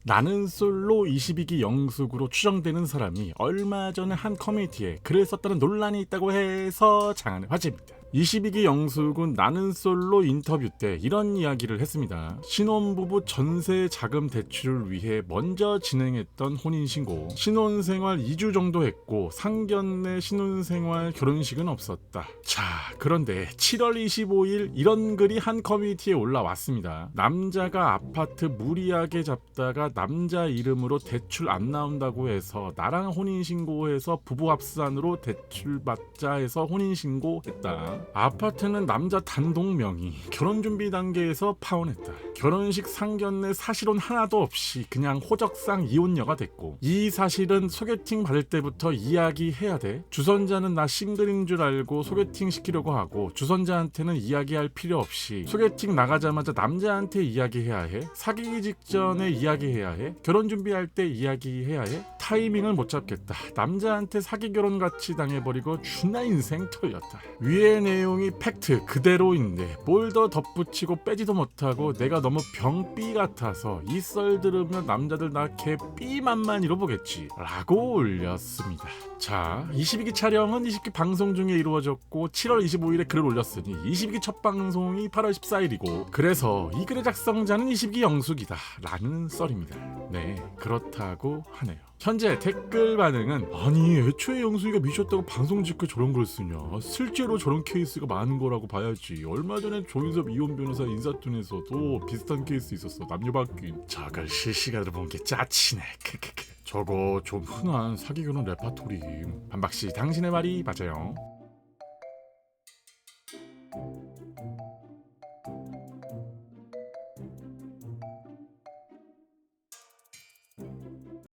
나는 솔로 22기 영숙으로 추정되는 사람이 얼마 전에 한 커뮤니티에 글을 썼다는 논란이 있다고 해서 장안의 화제입니다. 22기 영숙은 나는 솔로 인터뷰 때 이런 이야기를 했습니다. 신혼부부 전세 자금 대출을 위해 먼저 진행했던 혼인신고, 신혼생활 2주 정도 했고 상견례 신혼생활 결혼식은 없었다. 자, 그런데 7월 25일 이런 글이 한 커뮤니티에 올라왔습니다. 남자가 아파트 무리하게 잡다가 남자 이름으로 대출 안 나온다고 해서 나랑 혼인신고해서 부부합산으로 대출 받자 해서 혼인신고했다. 아파트는 남자 단독 명의, 결혼준비 단계에서 파혼했다. 결혼식 상견례 사실혼 하나도 없이 그냥 호적상 이혼녀가 됐고, 이 사실은 소개팅 받을 때부터 이야기해야 돼. 주선자는 나 싱글인 줄 알고 소개팅 시키려고 하고, 주선자한테는 이야기할 필요 없이 소개팅 나가자마자 남자한테 이야기해야 해. 사귀기 직전에 이야기해야 해. 결혼 준비할 때 이야기해야 해. 타이밍을 못 잡겠다. 남자한테 사기 결혼 같이 당해버리고 존나 인생 털렸다. 위의 내용이 팩트 그대로인데 뭘 더 덧붙이고 빼지도 못하고 내가 너무 병삐 같아서 이 썰 들으면 남자들 나 개삐만만이로 보겠지 라고 올렸습니다. 자, 22기 촬영은 20기 방송 중에 이루어졌고 7월 25일에 글을 올렸으니 22기 첫 방송이 8월 14일이고, 그래서 이 글의 작성자는 22기 영숙이다 라는 썰입니다. 네, 그렇다고 하네요. 현재 댓글 반응은, 아니 애초에 영숙이가 미쳤다고 방송 짓고 저런 걸 쓰냐, 실제로 저런 케이스가 많은 거라고 봐야지. 얼마 전에 조인섭 이혼 변호사 인사툰에서도 비슷한 케이스 있었어. 남녀 바뀐. 저걸 실시간으로 본 게 짜치네. 크크크. 저거 좀 흔한 사기 결혼 레파토리. 반박씨 당신의 말이 맞아요.